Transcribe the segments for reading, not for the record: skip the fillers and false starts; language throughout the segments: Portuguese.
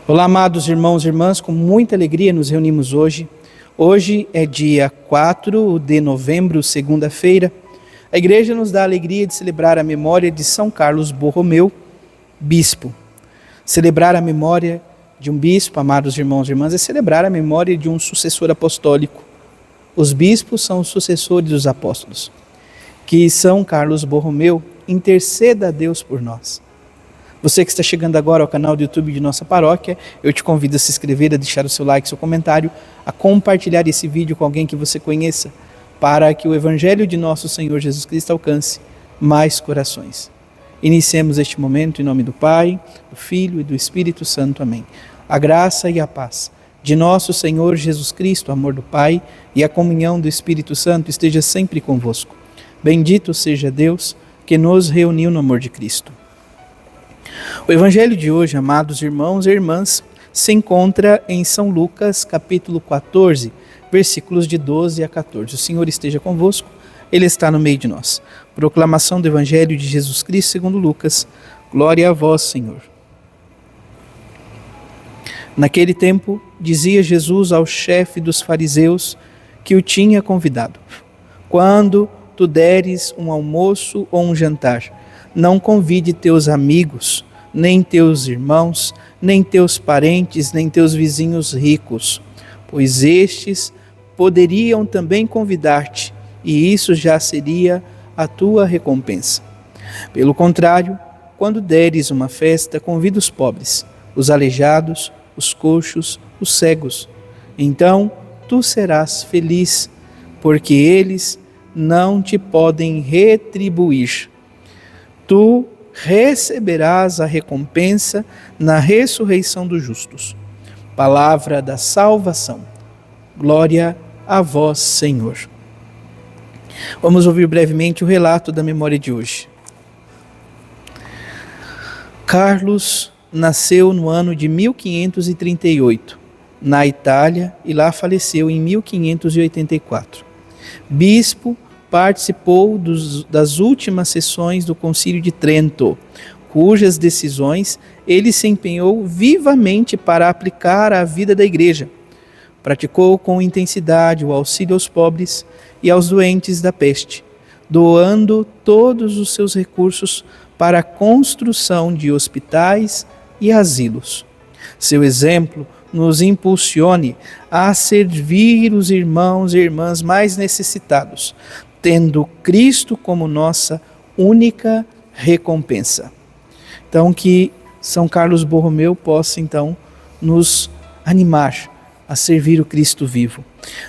Olá, amados irmãos e irmãs, com muita alegria nos reunimos hoje. Hoje é dia 4 de novembro, segunda-feira. A igreja nos dá a alegria de celebrar a memória de São Carlos Borromeu, bispo. Celebrar a memória de um bispo, amados irmãos e irmãs, é celebrar a memória de um sucessor apostólico. Os bispos são os sucessores dos apóstolos. Que São Carlos Borromeu interceda a Deus por nós. Você que está chegando agora ao canal do YouTube de nossa paróquia, eu te convido a se inscrever, a deixar o seu like, seu comentário, a compartilhar esse vídeo com alguém que você conheça, para que o Evangelho de nosso Senhor Jesus Cristo alcance mais corações. Iniciemos este momento em nome do Pai, do Filho e do Espírito Santo. Amém. A graça e a paz de nosso Senhor Jesus Cristo, o amor do Pai e a comunhão do Espírito Santo esteja sempre convosco. Bendito seja Deus que nos reuniu no amor de Cristo. O Evangelho de hoje, amados irmãos e irmãs, se encontra em São Lucas, capítulo 14, versículos de 12 a 14. O Senhor esteja convosco, Ele está no meio de nós. Proclamação do Evangelho de Jesus Cristo segundo Lucas. Glória a vós, Senhor. Naquele tempo, dizia Jesus ao chefe dos fariseus que o tinha convidado: quando tu deres um almoço ou um jantar, não convide teus amigos, nem teus irmãos, nem teus parentes, nem teus vizinhos ricos, pois estes poderiam também convidar-te, e isso já seria a tua recompensa. Pelo contrário, quando deres uma festa, convida os pobres, os aleijados, os coxos, os cegos. Então tu serás feliz, porque eles não te podem retribuir. Tu receberás a recompensa na ressurreição dos justos. Palavra da salvação. Glória a vós, Senhor. Vamos ouvir brevemente o relato da memória de hoje. Carlos nasceu no ano de 1538, na Itália, e lá faleceu em 1584. Bispo, participou das últimas sessões do Concílio de Trento, cujas decisões ele se empenhou vivamente para aplicar à vida da Igreja. Praticou com intensidade o auxílio aos pobres e aos doentes da peste, doando todos os seus recursos para a construção de hospitais e asilos. Seu exemplo nos impulsione a servir os irmãos e irmãs mais necessitados, tendo Cristo como nossa única recompensa. Então, que São Carlos Borromeu possa, então, nos animar a servir o Cristo vivo.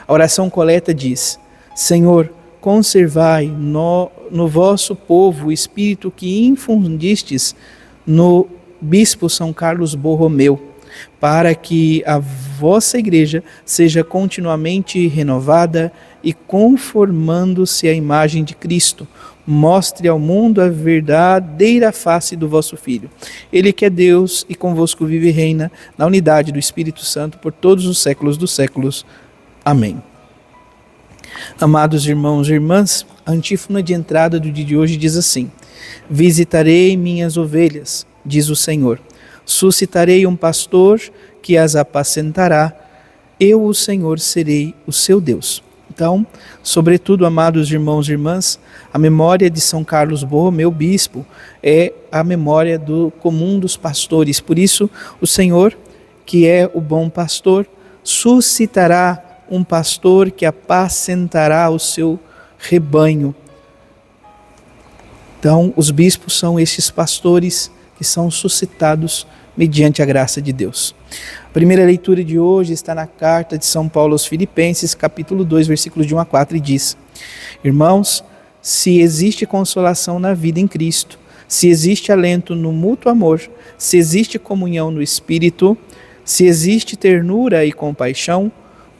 A oração coleta diz: Senhor, conservai no vosso povo o espírito que infundistes no Bispo São Carlos Borromeu, para que a vossa igreja seja continuamente renovada e conformando-se à imagem de Cristo, mostre ao mundo a verdadeira face do vosso Filho. Ele que é Deus e convosco vive e reina na unidade do Espírito Santo por todos os séculos dos séculos. Amém. Amados irmãos e irmãs, a antífona de entrada do dia de hoje diz assim: visitarei minhas ovelhas, diz o Senhor. Suscitarei um pastor que as apacentará. Eu, o Senhor, serei o seu Deus. Então, sobretudo, amados irmãos e irmãs, a memória de São Carlos Borromeu, bispo, é a memória do comum dos pastores. Por isso, o Senhor, que é o bom pastor, suscitará um pastor que apacentará o seu rebanho. Então, os bispos são estes pastores que são suscitados mediante a graça de Deus. A primeira leitura de hoje está na carta de São Paulo aos Filipenses, capítulo 2, versículos de 1 a 4, e diz: Irmãos, se existe consolação na vida em Cristo, se existe alento no mútuo amor, se existe comunhão no Espírito, se existe ternura e compaixão,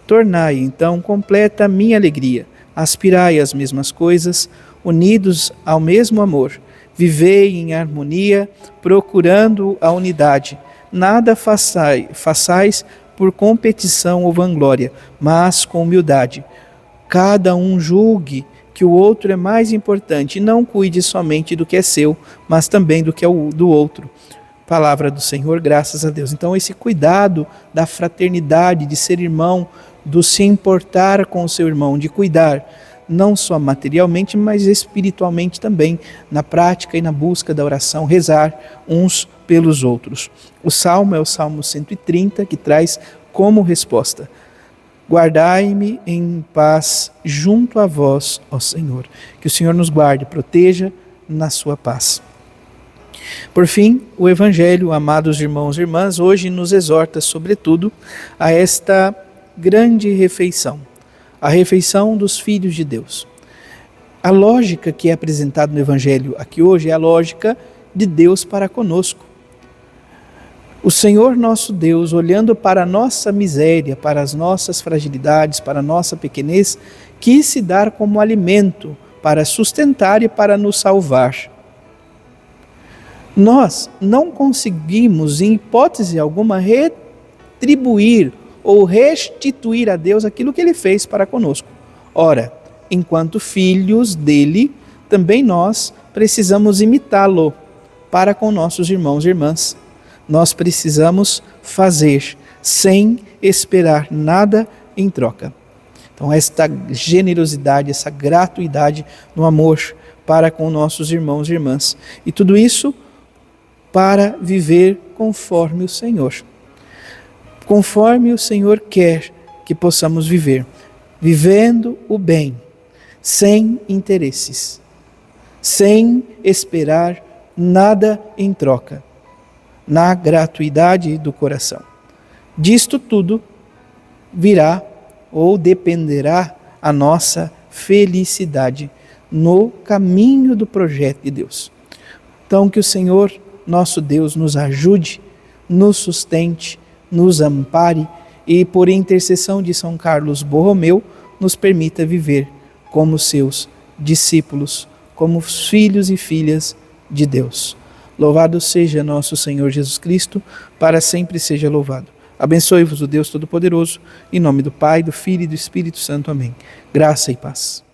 tornai então completa a minha alegria, aspirai às mesmas coisas, unidos ao mesmo amor, vivei em harmonia, procurando a unidade. Nada façais por competição ou vanglória, mas com humildade. Cada um julgue que o outro é mais importante e não cuide somente do que é seu, mas também do que é do outro. Palavra do Senhor, graças a Deus. Então, esse cuidado da fraternidade, de ser irmão, do se importar com o seu irmão, de cuidar, não só materialmente, mas espiritualmente também, na prática e na busca da oração, rezar uns pelos outros. O salmo é o Salmo 130, que traz como resposta: guardai-me em paz junto a vós, ó Senhor. Que o Senhor nos guarde, proteja na sua paz. Por fim, o Evangelho, amados irmãos e irmãs, hoje nos exorta, sobretudo, a esta grande refeição, a refeição dos filhos de Deus. A lógica que é apresentada no Evangelho aqui hoje é a lógica de Deus para conosco. O Senhor nosso Deus, olhando para a nossa miséria, para as nossas fragilidades, para a nossa pequenez, quis se dar como alimento para sustentar e para nos salvar. Nós não conseguimos, em hipótese alguma, retribuir ou restituir a Deus aquilo que Ele fez para conosco. Ora, enquanto filhos dele, também nós precisamos imitá-lo para com nossos irmãos e irmãs. Nós precisamos fazer sem esperar nada em troca. Então, esta generosidade, essa gratuidade no amor para com nossos irmãos e irmãs. E tudo isso para viver conforme o Senhor. Conforme o Senhor quer que possamos viver. Vivendo o bem, sem interesses, sem esperar nada em troca, na gratuidade do coração. Disto tudo virá ou dependerá a nossa felicidade no caminho do projeto de Deus. Então, que o Senhor, nosso Deus, nos ajude, nos sustente, nos ampare e, por intercessão de São Carlos Borromeu, nos permita viver como seus discípulos, como filhos e filhas de Deus. Louvado seja nosso Senhor Jesus Cristo, para sempre seja louvado. Abençoe-vos o Deus Todo-Poderoso, em nome do Pai, do Filho e do Espírito Santo. Amém. Graça e paz.